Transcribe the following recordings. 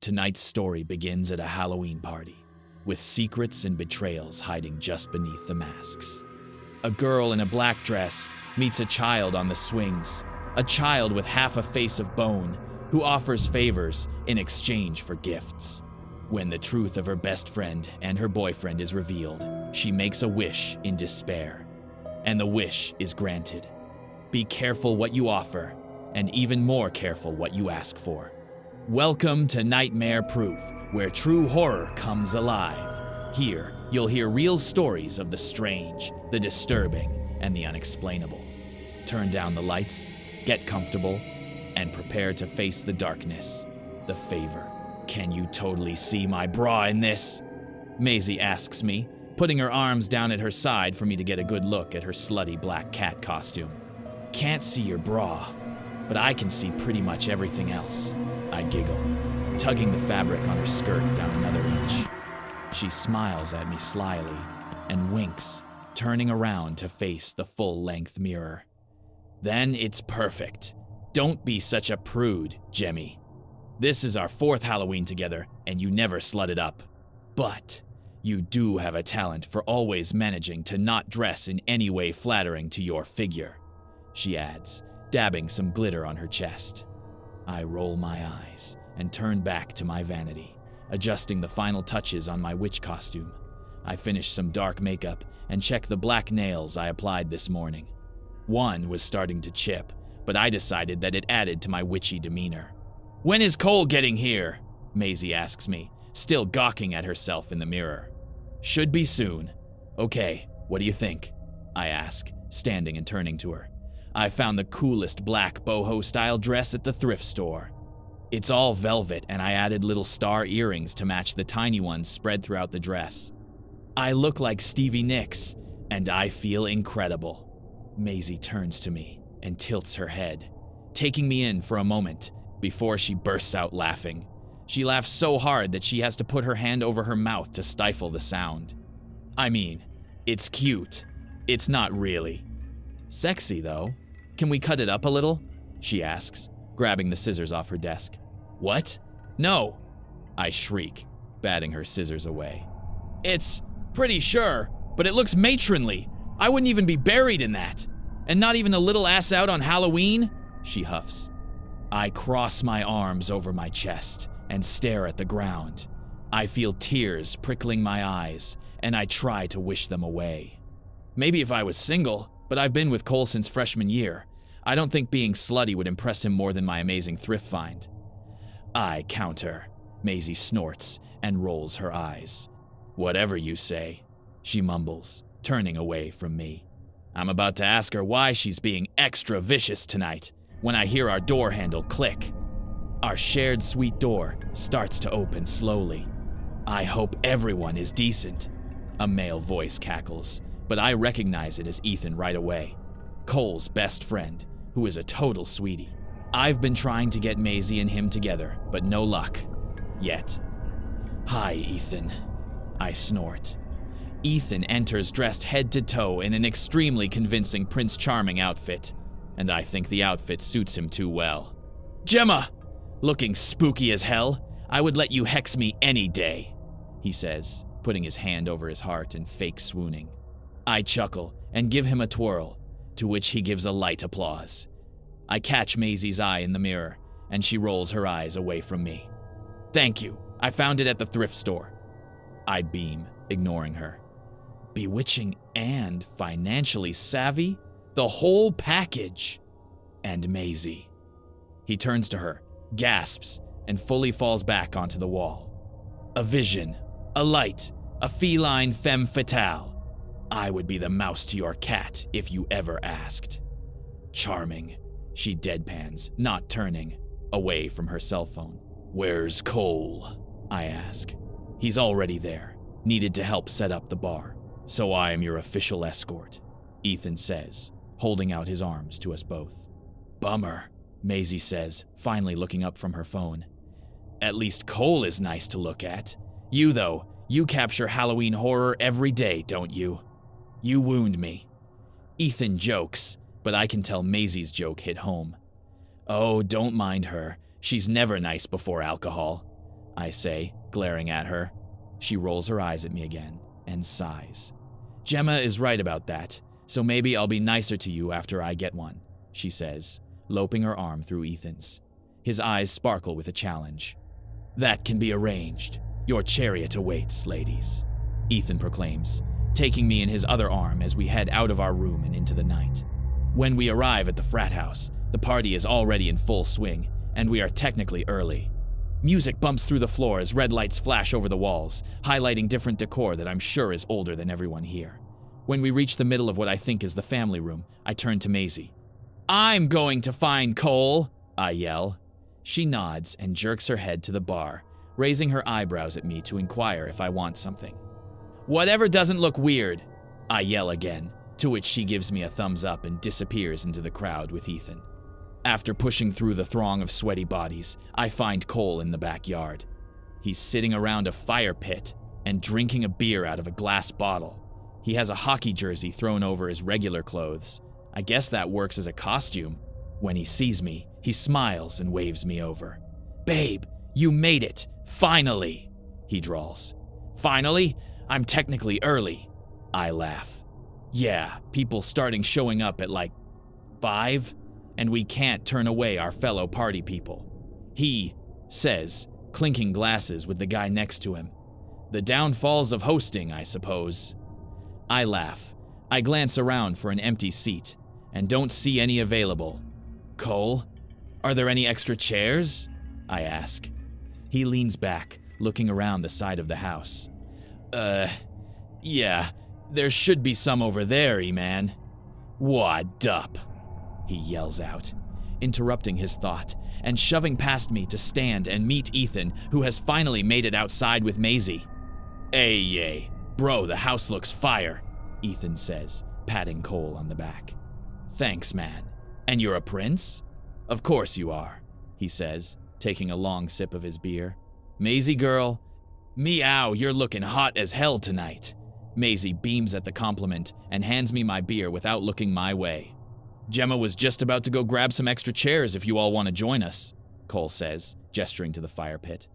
tonight's story begins at a Halloween party, with secrets and betrayals hiding just beneath the masks. A girl in a black dress meets a child on the swings, a child with half a face of bone who offers favors in exchange for gifts. When the truth of her best friend and her boyfriend is revealed, she makes a wish in despair, and the wish is granted. Be careful what you offer, and even more careful what you ask for. Welcome to Nightmare Proof, where true horror comes alive. Here, you'll hear real stories of the strange, the disturbing, and the unexplainable. Turn down the lights, get comfortable, and prepare to face the darkness. The favor. Can you totally see my bra in this? Maisie asks me, putting her arms down at her side for me to get a good look at her slutty black cat costume. Can't see your bra, but I can see pretty much everything else. I giggle, tugging the fabric on her skirt down another inch. She smiles at me slyly and winks, turning around to face the full-length mirror. Then it's perfect. Don't be such a prude, Jemmy. This is our 4th Halloween together, and you never slutted up. But you do have a talent for always managing to not dress in any way flattering to your figure, she adds, dabbing some glitter on her chest. I roll my eyes and turn back to my vanity, adjusting the final touches on my witch costume. I finish some dark makeup and check the black nails I applied this morning. One was starting to chip, but I decided that it added to my witchy demeanor. When is Cole getting here? Maisie asks me, still gawking at herself in the mirror. Should be soon. Okay, what do you think? I ask, standing and turning to her. I found the coolest black boho-style dress at the thrift store. It's all velvet, and I added little star earrings to match the tiny ones spread throughout the dress. I look like Stevie Nicks, and I feel incredible. Maisie turns to me and tilts her head, taking me in for a moment before she bursts out laughing. She laughs so hard that she has to put her hand over her mouth to stifle the sound. I mean, it's cute. It's not really. Sexy, though. Can we cut it up a little? She asks, grabbing the scissors off her desk. What? No! I shriek, batting her scissors away. It's pretty sure, but it looks matronly. I wouldn't even be buried in that. And not even a little ass out on Halloween? She huffs. I cross my arms over my chest and stare at the ground. I feel tears prickling my eyes, and I try to wish them away. Maybe if I was single, but I've been with Cole since freshman year. I don't think being slutty would impress him more than my amazing thrift find. I counter. Maisie snorts and rolls her eyes. Whatever you say, she mumbles, turning away from me. I'm about to ask her why she's being extra vicious tonight when I hear our door handle click. Our shared suite door starts to open slowly. I hope everyone is decent, a male voice cackles, but I recognize it as Ethan right away, Cole's best friend, who is a total sweetie. I've been trying to get Maisie and him together, but no luck. Yet. Hi, Ethan. I snort. Ethan enters dressed head to toe in an extremely convincing Prince Charming outfit, and I think the outfit suits him too well. Gemma! Looking spooky as hell, I would let you hex me any day, he says, putting his hand over his heart and fake swooning. I chuckle and give him a twirl, to which he gives a light applause. I catch Maisie's eye in the mirror, and she rolls her eyes away from me. Thank you, I found it at the thrift store. I beam, ignoring her. Bewitching and financially savvy? The whole package. And Maisie. He turns to her, gasps, and fully falls back onto the wall. A vision, a light, a feline femme fatale. I would be the mouse to your cat if you ever asked. Charming, she deadpans, not turning, away from her cell phone. Where's Cole? I ask. He's already there, needed to help set up the bar. So I am your official escort, Ethan says, holding out his arms to us both. Bummer, Maisie says, finally looking up from her phone. At least Cole is nice to look at. You, though, you capture Halloween horror every day, don't you? You wound me. Ethan jokes, but I can tell Maisie's joke hit home. Oh, don't mind her. She's never nice before alcohol. I say, glaring at her. She rolls her eyes at me again and sighs. Gemma is right about that, so maybe I'll be nicer to you after I get one, she says, loping her arm through Ethan's. His eyes sparkle with a challenge. That can be arranged. Your chariot awaits, ladies, Ethan proclaims, taking me in his other arm as we head out of our room and into the night. When we arrive at the frat house, the party is already in full swing, and we are technically early. Music bumps through the floor as red lights flash over the walls, highlighting different decor that I'm sure is older than everyone here. When we reach the middle of what I think is the family room, I turn to Maisie. I'm going to find Cole, I yell. She nods and jerks her head to the bar, raising her eyebrows at me to inquire if I want something. Whatever doesn't look weird, I yell again, to which she gives me a thumbs up and disappears into the crowd with Ethan. After pushing through the throng of sweaty bodies, I find Cole in the backyard. He's sitting around a fire pit and drinking a beer out of a glass bottle. He has a hockey jersey thrown over his regular clothes. I guess that works as a costume. When he sees me, he smiles and waves me over. Babe, you made it, finally, he drawls. Finally? I'm technically early. I laugh. Yeah, people starting showing up at like 5, and we can't turn away our fellow party people. He says, clinking glasses with the guy next to him. The downfalls of hosting, I suppose. I laugh. I glance around for an empty seat and don't see any available. Cole, are there any extra chairs? I ask. He leans back, looking around the side of the house. Yeah, there should be some over there, E-Man. What up? He yells out, interrupting his thought and shoving past me to stand and meet Ethan, who has finally made it outside with Maisie. Hey, yay. Bro, the house looks fire, Ethan says, patting Cole on the back. Thanks, man. And you're a prince? Of course you are, he says, taking a long sip of his beer. Maisie girl, meow, you're looking hot as hell tonight. Maisie beams at the compliment and hands me my beer without looking my way. Gemma was just about to go grab some extra chairs if you all want to join us, Cole says, gesturing to the fire pit.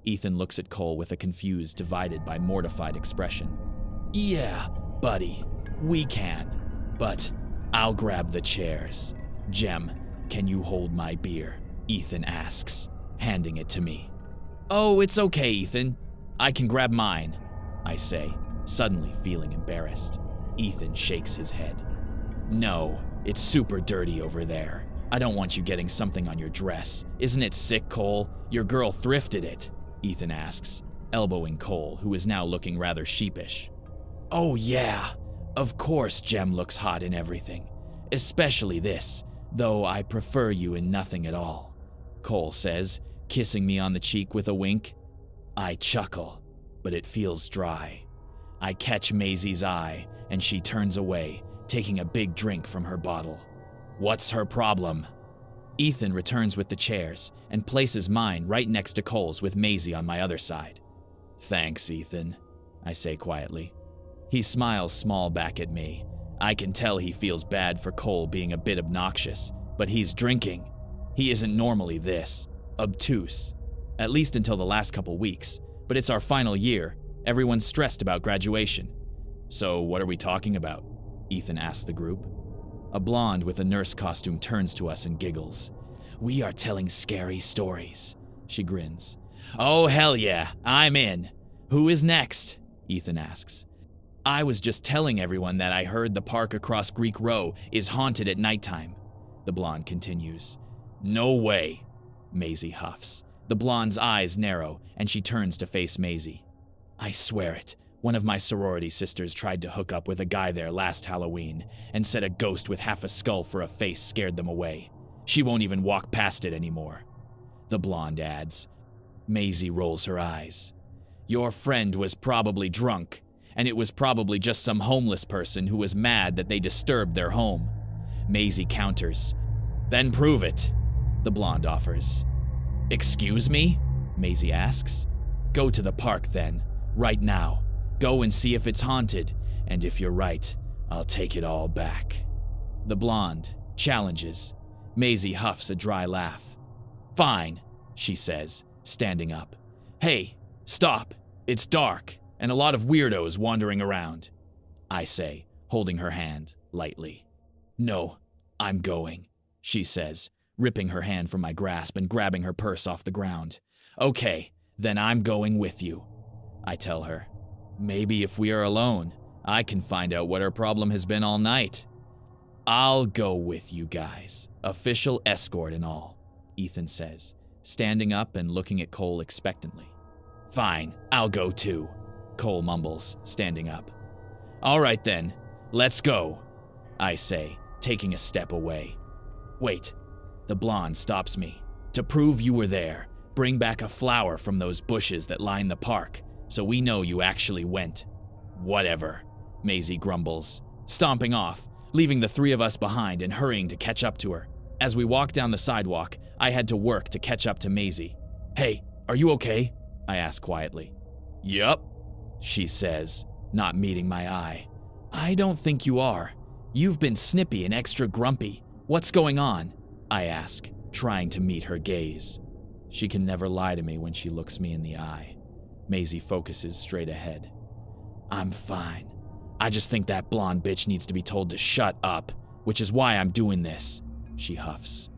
Ethan looks at Cole with a confused, divided by mortified expression. Yeah, buddy, we can, but I'll grab the chairs. Gem, can you hold my beer? Ethan asks, handing it to me. Oh, it's okay, Ethan. I can grab mine, I say, suddenly feeling embarrassed. Ethan shakes his head. No, it's super dirty over there. I don't want you getting something on your dress. Isn't it sick, Cole? Your girl thrifted it, Ethan asks, elbowing Cole, who is now looking rather sheepish. Oh yeah, of course Gem looks hot in everything. Especially this, though I prefer you in nothing at all, Cole says, kissing me on the cheek with a wink. I chuckle, but it feels dry. I catch Maisie's eye, and she turns away, taking a big drink from her bottle. What's her problem? Ethan returns with the chairs and places mine right next to Cole's with Maisie on my other side. Thanks, Ethan, I say quietly. He smiles small back at me. I can tell he feels bad for Cole being a bit obnoxious, but he's drinking. He isn't normally this obtuse, at least until the last couple weeks, but it's our final year. Everyone's stressed about graduation. So what are we talking about? Ethan asks the group. A blonde with a nurse costume turns to us and giggles. We are telling scary stories, she grins. Oh, hell yeah, I'm in. Who is next? Ethan asks. I was just telling everyone that I heard the park across Greek Row is haunted at nighttime, the blonde continues. No way, Maisie huffs. The blonde's eyes narrow, and she turns to face Maisie. I swear it. One of my sorority sisters tried to hook up with a guy there last Halloween and said a ghost with half a skull for a face scared them away. She won't even walk past it anymore, the blonde adds. Maisie rolls her eyes. Your friend was probably drunk, and it was probably just some homeless person who was mad that they disturbed their home. Maisie counters. Then prove it, the blonde offers. Excuse me? Maisie asks. Go to the park then, right now. Go and see if it's haunted, and if you're right, I'll take it all back. The blonde challenges. Maisie huffs a dry laugh. Fine, she says, standing up. Hey, stop. It's dark, and a lot of weirdos wandering around, I say, holding her hand lightly. No, I'm going, she says, ripping her hand from my grasp and grabbing her purse off the ground. Okay, then I'm going with you, I tell her. Maybe if we are alone, I can find out what her problem has been all night. I'll go with you guys, official escort and all, Ethan says, standing up and looking at Cole expectantly. Fine, I'll go too, Cole mumbles, standing up. All right then, let's go, I say, taking a step away. Wait, the blonde stops me. To prove you were there, bring back a flower from those bushes that line the park, so we know you actually went. Whatever, Maisie grumbles, stomping off, leaving the three of us behind and hurrying to catch up to her. As we walk down the sidewalk, I had to work to catch up to Maisie. Hey, are you okay? I ask quietly. Yup, she says, not meeting my eye. I don't think you are. You've been snippy and extra grumpy. What's going on? I ask, trying to meet her gaze. She can never lie to me when she looks me in the eye. Maisie focuses straight ahead. I'm fine. I just think that blonde bitch needs to be told to shut up, which is why I'm doing this, she huffs.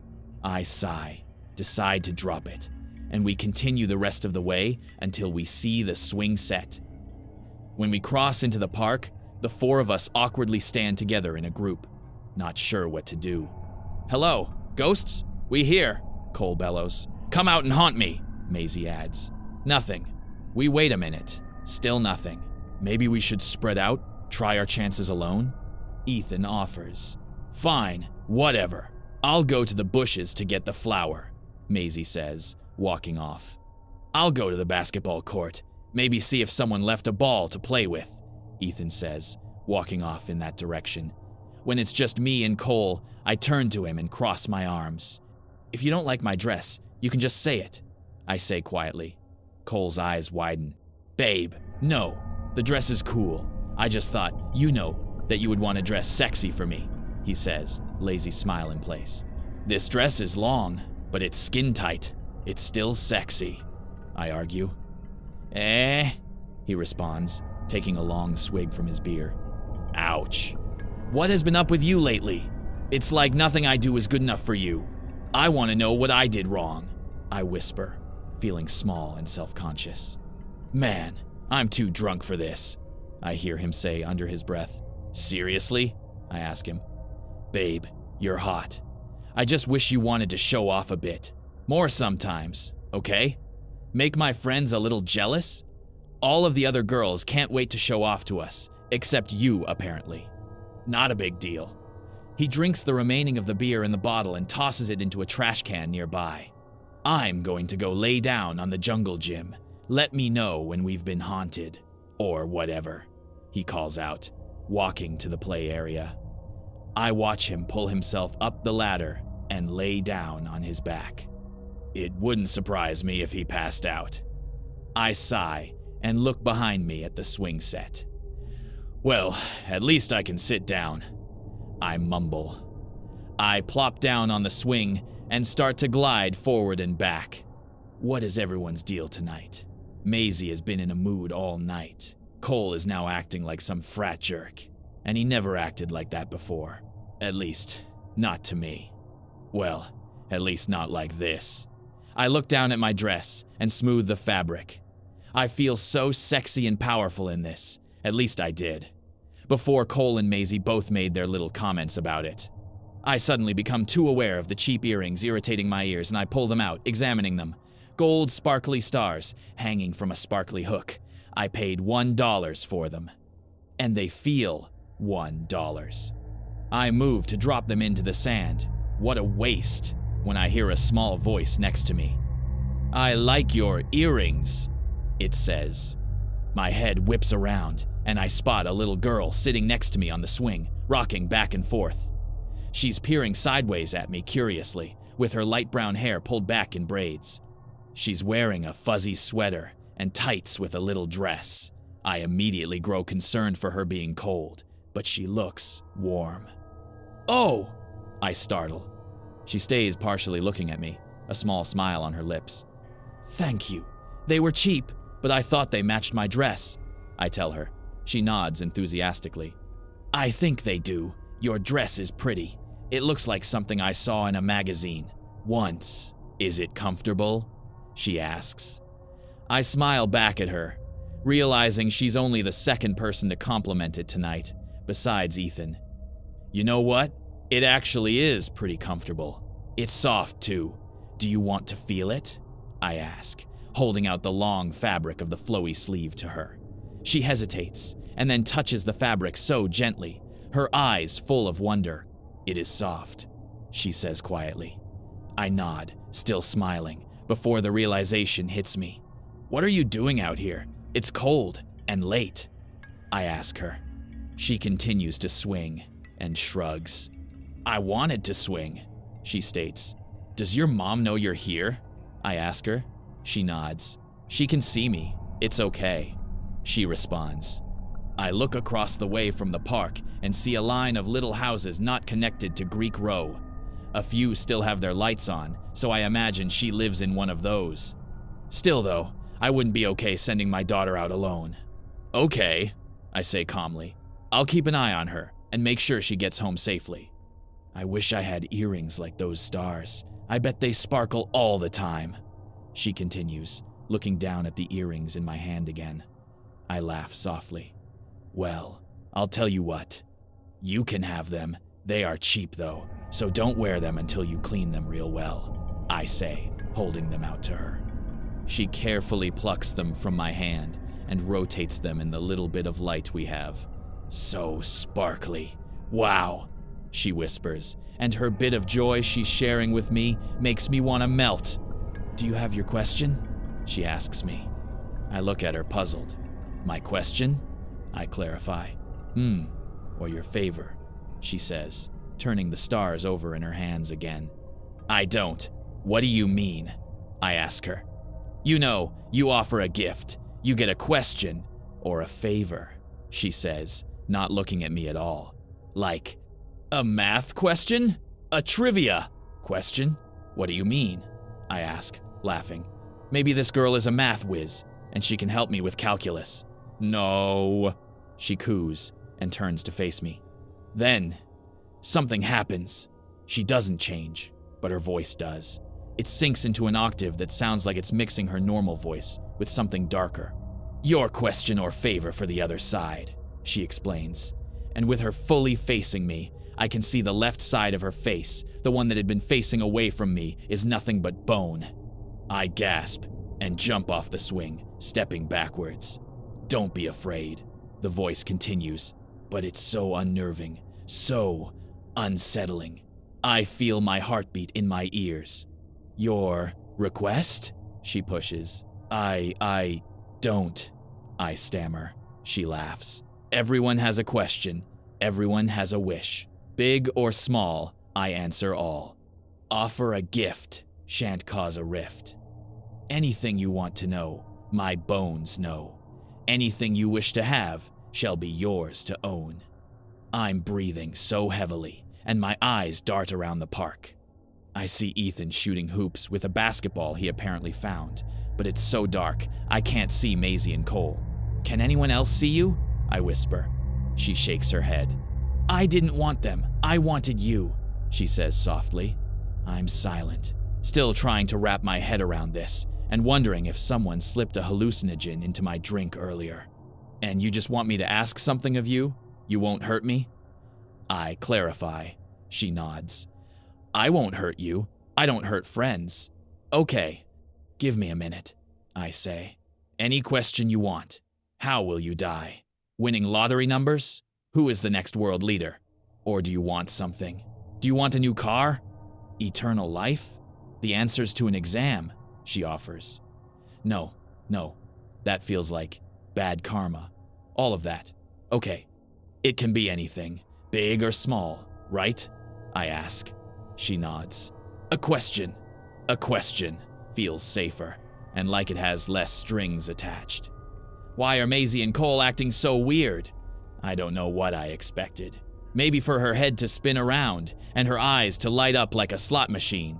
I sigh, decide to drop it, and we continue the rest of the way until we see the swing set. When we cross into the park, the four of us awkwardly stand together in a group, not sure what to do. Hello, ghosts? We here, Cole bellows. Come out and haunt me, Maisie adds. Nothing. We wait a minute. Still nothing. Maybe we should spread out, try our chances alone? Ethan offers. Fine, whatever. I'll go to the bushes to get the flower, Maisie says, walking off. I'll go to the basketball court, maybe see if someone left a ball to play with, Ethan says, walking off in that direction. When it's just me and Cole, I turn to him and cross my arms. If you don't like my dress, you can just say it, I say quietly. Cole's eyes widen. Babe, no, the dress is cool. I just thought, you know, that you would want to dress sexy for me, he says, lazy smile in place. This dress is long, but it's skin tight. It's still sexy, I argue. He responds, taking a long swig from his beer. Ouch. What has been up with you lately? It's like nothing I do is good enough for you. I want to know what I did wrong, I whisper, feeling small and self-conscious. Man, I'm too drunk for this, I hear him say under his breath. Seriously? I ask him. Babe, you're hot. I just wish you wanted to show off a bit. More sometimes, okay? Make my friends a little jealous? All of the other girls can't wait to show off to us, except you, apparently. Not a big deal. He drinks the remaining of the beer in the bottle and tosses it into a trash can nearby. I'm going to go lay down on the jungle gym. Let me know when we've been haunted. Or whatever, he calls out, walking to the play area. I watch him pull himself up the ladder and lay down on his back. It wouldn't surprise me if he passed out. I sigh and look behind me at the swing set. Well, at least I can sit down, I mumble. I plop down on the swing and start to glide forward and back. What is everyone's deal tonight? Maisie has been in a mood all night. Cole is now acting like some frat jerk, and he never acted like that before. At least, not to me. Well, at least not like this. I look down at my dress and smooth the fabric. I feel so sexy and powerful in this. At least I did. Before Cole and Maisie both made their little comments about it. I suddenly become too aware of the cheap earrings irritating my ears, and I pull them out, examining them. Gold sparkly stars hanging from a sparkly hook. I paid $1 for them. And they feel $1. I move to drop them into the sand. What a waste, when I hear a small voice next to me. I like your earrings, it says. My head whips around, and I spot a little girl sitting next to me on the swing, rocking back and forth. She's peering sideways at me curiously, with her light brown hair pulled back in braids. She's wearing a fuzzy sweater and tights with a little dress. I immediately grow concerned for her being cold, but she looks warm. Oh! I startle. She stays partially looking at me, a small smile on her lips. Thank you. They were cheap, but I thought they matched my dress, I tell her. She nods enthusiastically. I think they do. Your dress is pretty. It looks like something I saw in a magazine once. Is it comfortable? She asks. I smile back at her, realizing she's only the second person to compliment it tonight, besides Ethan. You know what? It actually is pretty comfortable. It's soft too. Do you want to feel it? I ask, holding out the long fabric of the flowy sleeve to her. She hesitates and then touches the fabric so gently, her eyes full of wonder. It is soft, she says quietly. I nod, still smiling, before the realization hits me. What are you doing out here? It's cold and late, I ask her. She continues to swing and shrugs. I wanted to swing, she states. Does your mom know you're here? I ask her. She nods. She can see me. It's okay, she responds. I look across the way from the park and see a line of little houses not connected to Greek Row. A few still have their lights on, so I imagine she lives in one of those. Still though, I wouldn't be okay sending my daughter out alone. Okay, I say calmly. I'll keep an eye on her and make sure she gets home safely. I wish I had earrings like those stars. I bet they sparkle all the time, she continues, looking down at the earrings in my hand again. I laugh softly. Well, I'll tell you what. You can have them. They are cheap though, so don't wear them until you clean them real well, I say, holding them out to her. She carefully plucks them from my hand and rotates them in the little bit of light we have. So sparkly. Wow, she whispers, and her bit of joy she's sharing with me makes me want to melt. Do you have your question? She asks me. I look at her puzzled. My question? I clarify. Or your favor, she says, turning the stars over in her hands again. I don't. What do you mean? I ask her. You know, you offer a gift. You get a question or a favor, she says, not looking at me at all. Like, a math question? A trivia question? What do you mean? I ask, laughing. Maybe this girl is a math whiz, and she can help me with calculus. No, she coos and turns to face me. Then, something happens. She doesn't change, but her voice does. It sinks into an octave that sounds like it's mixing her normal voice with something darker. Your question or favor for the other side, she explains. And with her fully facing me, I can see the left side of her face, the one that had been facing away from me, is nothing but bone. I gasp and jump off the swing, stepping backwards. Don't be afraid, the voice continues, but it's so unnerving, so unsettling. I feel my heartbeat in my ears. Your request? She pushes. I don't, I stammer. She laughs. Everyone has a question. Everyone has a wish. Big or small, I answer all. Offer a gift shan't cause a rift. Anything you want to know, my bones know. Anything you wish to have shall be yours to own. I'm breathing so heavily, and my eyes dart around the park. I see Ethan shooting hoops with a basketball he apparently found, but it's so dark I can't see Maisie and Cole. Can anyone else see you? I whisper. She shakes her head. I didn't want them. I wanted you, she says softly. I'm silent, still trying to wrap my head around this, and wondering if someone slipped a hallucinogen into my drink earlier. And you just want me to ask something of you? You won't hurt me? I clarify. She nods. I won't hurt you. I don't hurt friends. Okay, give me a minute, I say. Any question you want. How will you die? Winning lottery numbers? Who is the next world leader? Or do you want something? Do you want a new car? Eternal life? The answers to an exam, she offers. No, that feels like bad karma. All of that. Okay, it can be anything, big or small, right? I ask. She nods. A question feels safer, and like it has less strings attached. Why are Maisie and Cole acting so weird? I don't know what I expected. Maybe for her head to spin around and her eyes to light up like a slot machine.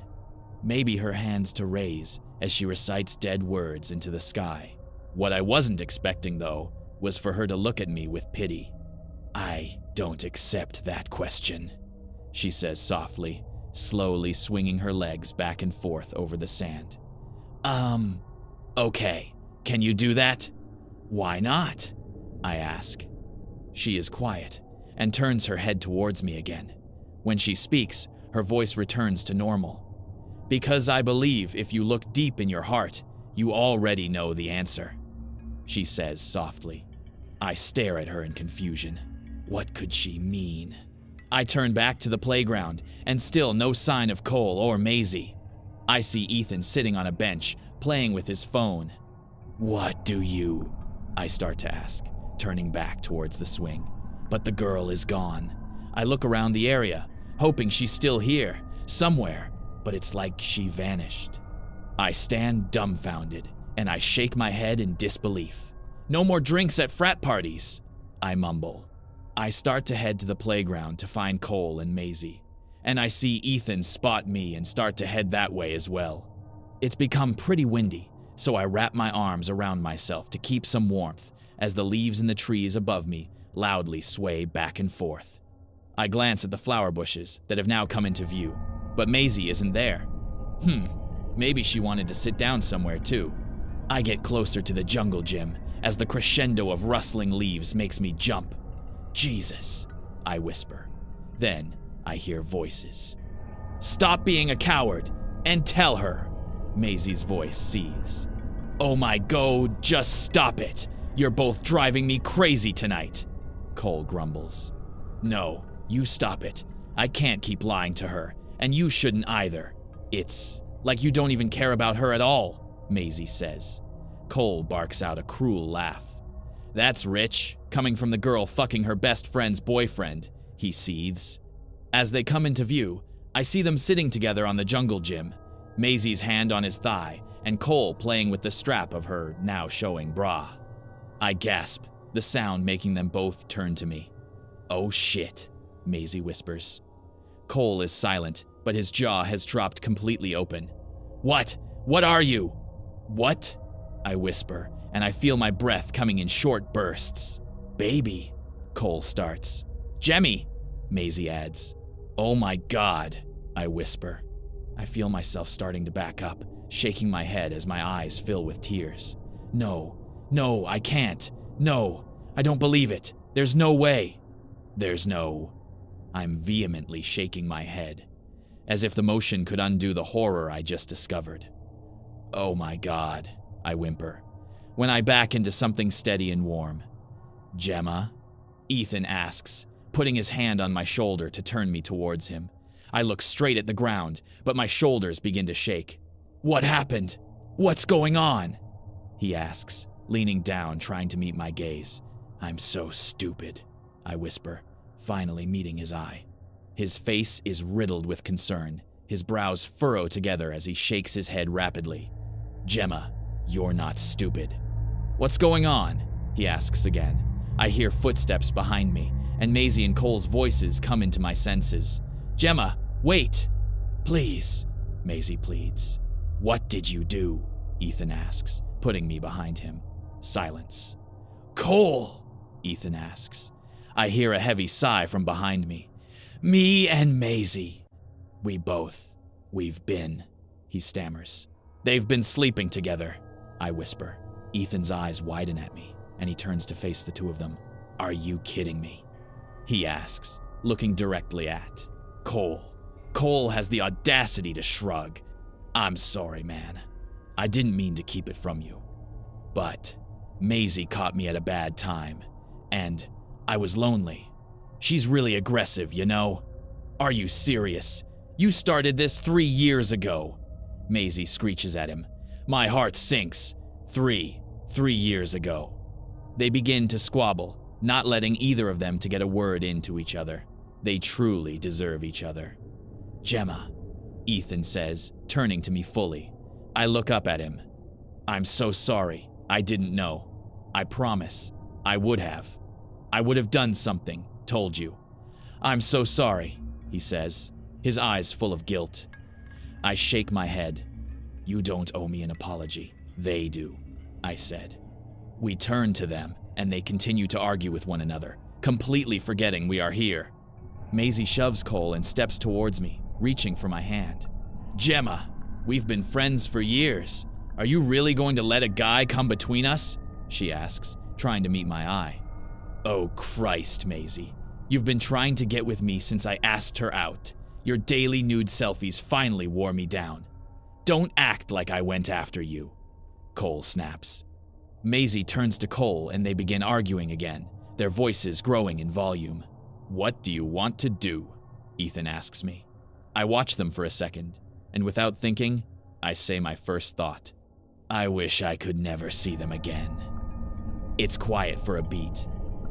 Maybe her hands to raise as she recites dead words into the sky. What I wasn't expecting, though, was for her to look at me with pity. "I don't accept that question," she says softly, slowly swinging her legs back and forth over the sand. Okay, can you do that?" "Why not?" I ask. She is quiet and turns her head towards me again. When she speaks, her voice returns to normal. "Because I believe if you look deep in your heart, you already know the answer," she says softly. I stare at her in confusion. What could she mean? I turn back to the playground, and still no sign of Cole or Maisie. I see Ethan sitting on a bench, playing with his phone. "What do you?" I start to ask, turning back towards the swing. But the girl is gone. I look around the area, hoping she's still here, somewhere, but it's like she vanished. I stand dumbfounded, and I shake my head in disbelief. "No more drinks at frat parties," I mumble. I start to head to the playground to find Cole and Maisie, and I see Ethan spot me and start to head that way as well. It's become pretty windy, so I wrap my arms around myself to keep some warmth as the leaves in the trees above me loudly sway back and forth. I glance at the flower bushes that have now come into view, but Maisie isn't there. Maybe she wanted to sit down somewhere too. I get closer to the jungle gym as the crescendo of rustling leaves makes me jump. "Jesus," I whisper. Then I hear voices. "Stop being a coward and tell her," Maisie's voice seethes. "Oh my God, just stop it. You're both driving me crazy tonight," Cole grumbles. "No, you stop it. I can't keep lying to her, and you shouldn't either. It's like you don't even care about her at all," Maisie says. Cole barks out a cruel laugh. "That's rich, coming from the girl fucking her best friend's boyfriend," he seethes. As they come into view, I see them sitting together on the jungle gym, Maisie's hand on his thigh, and Cole playing with the strap of her now showing bra. I gasp, the sound making them both turn to me. "Oh shit," Maisie whispers. Cole is silent, but his jaw has dropped completely open. What? What are you?" "What?" I whisper, and I feel my breath coming in short bursts. "Baby," Cole starts. "Jemmy," Maisie adds. "Oh my God," I whisper. I feel myself starting to back up, shaking my head as my eyes fill with tears. No, I can't. No, I don't believe it. There's no way. I'm vehemently shaking my head, as if the motion could undo the horror I just discovered. "Oh my God," I whimper, when I back into something steady and warm. "Gemma?" Ethan asks, putting his hand on my shoulder to turn me towards him. I look straight at the ground, but my shoulders begin to shake. "What happened? What's going on?" he asks, leaning down, trying to meet my gaze. "I'm so stupid," I whisper, finally meeting his eye. His face is riddled with concern. His brows furrow together as he shakes his head rapidly. "Gemma, you're not stupid." "What's going on?" he asks again. I hear footsteps behind me, and Maisie and Cole's voices come into my senses. "Gemma, wait!" "Please," Maisie pleads. "What did you do?" Ethan asks, putting me behind him. Silence. "Cole," Ethan asks. I hear a heavy sigh from behind me. "Me and Maisie. We've been," he stammers. "They've been sleeping together," I whisper. Ethan's eyes widen at me, and he turns to face the two of them. "Are you kidding me?" he asks, looking directly at Cole. Cole has the audacity to shrug. "I'm sorry, man. I didn't mean to keep it from you. But Maisie caught me at a bad time, and I was lonely. She's really aggressive, you know." "Are you serious? You started this 3 years ago," Maisie screeches at him. My heart sinks. Three years ago. They begin to squabble, not letting either of them to get a word into each other. They truly deserve each other. "Gemma," Ethan says, turning to me fully. I look up at him. "I'm so sorry. I didn't know. I promise. I would have. I would have done something, told you. I'm so sorry," he says, his eyes full of guilt. I shake my head. You don't owe me an apology. They do, I said. We turn to them, and they continue to argue with one another, completely forgetting we are here. Maisie shoves Cole and steps towards me, reaching for my hand. Gemma, we've been friends for years. Are you really going to let a guy come between us? She asks, trying to meet my eye. Oh Christ, Maisie. You've been trying to get with me since I asked her out. Your daily nude selfies finally wore me down. Don't act like I went after you. Cole snaps. Maisie turns to Cole and they begin arguing again, their voices growing in volume. What do you want to do? Ethan asks me. I watch them for a second, and without thinking, I say my first thought. I wish I could never see them again. It's quiet for a beat.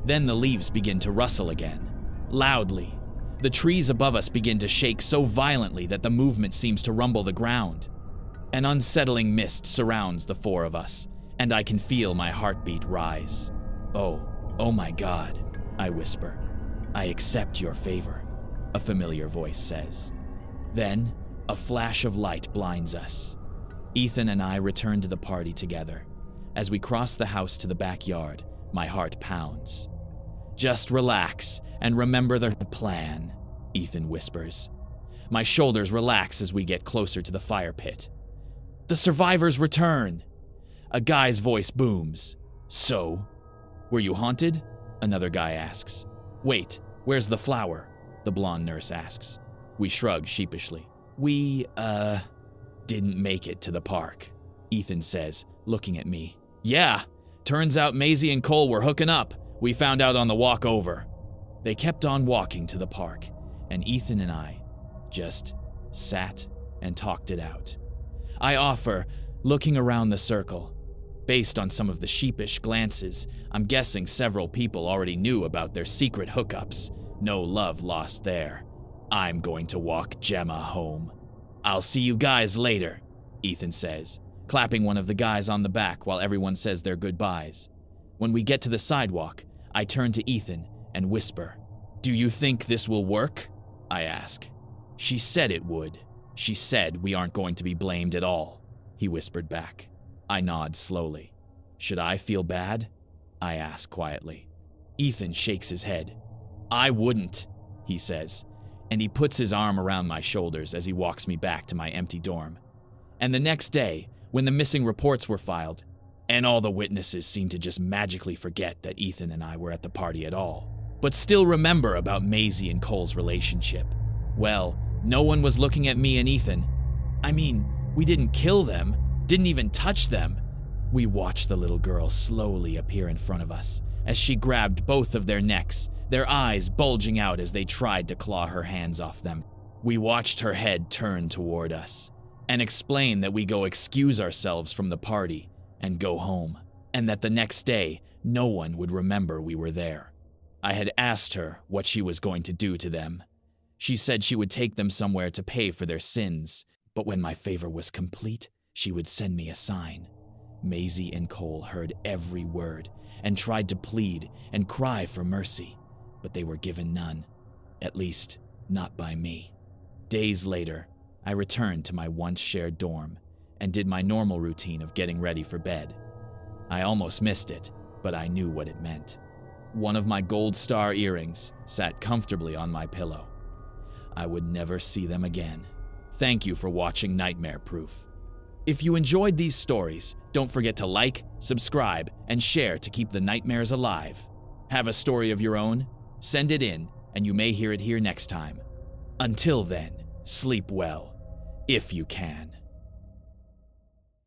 Then the leaves begin to rustle again, loudly. The trees above us begin to shake so violently that the movement seems to rumble the ground. An unsettling mist surrounds the four of us, and I can feel my heartbeat rise. Oh my God, I whisper. I accept your favor, a familiar voice says. Then, a flash of light blinds us. Ethan and I return to the party together. As we cross the house to the backyard, my heart pounds. Just relax and remember the plan, Ethan whispers. My shoulders relax as we get closer to the fire pit. The survivors return. A guy's voice booms. So, were you haunted? Another guy asks. Wait, where's the flower? The blonde nurse asks. We shrug sheepishly. We, didn't make it to the park, Ethan says, looking at me. Yeah, turns out Maisie and Cole were hooking up. We found out on the walk over. They kept on walking to the park, and Ethan and I just sat and talked it out. I offer, looking around the circle. Based on some of the sheepish glances, I'm guessing several people already knew about their secret hookups. No love lost there. I'm going to walk Gemma home. I'll see you guys later, Ethan says, clapping one of the guys on the back while everyone says their goodbyes. When we get to the sidewalk, I turn to Ethan and whisper, Do you think this will work? I ask. She said it would. She said we aren't going to be blamed at all, he whispered back. I nod slowly. Should I feel bad? I ask quietly. Ethan shakes his head. I wouldn't, he says, and he puts his arm around my shoulders as he walks me back to my empty dorm. And the next day, when the missing reports were filed, and all the witnesses seemed to just magically forget that Ethan and I were at the party at all, but still remember about Maisie and Cole's relationship. Well, no one was looking at me and Ethan. I mean, we didn't kill them, didn't even touch them. We watched the little girl slowly appear in front of us as she grabbed both of their necks, their eyes bulging out as they tried to claw her hands off them. We watched her head turn toward us and explain that we go excuse ourselves from the party and go home, and that the next day no one would remember we were there. I had asked her what she was going to do to them. She said she would take them somewhere to pay for their sins, but when my favor was complete, she would send me a sign. Maisie and Cole heard every word and tried to plead and cry for mercy, but they were given none, at least not by me. Days later, I returned to my once shared dorm and did my normal routine of getting ready for bed. I almost missed it, but I knew what it meant. One of my gold star earrings sat comfortably on my pillow. I would never see them again. Thank you for watching Nightmare Proof. If you enjoyed these stories, don't forget to like, subscribe, and share to keep the nightmares alive. Have a story of your own? Send it in, and you may hear it here next time. Until then, sleep well, if you can.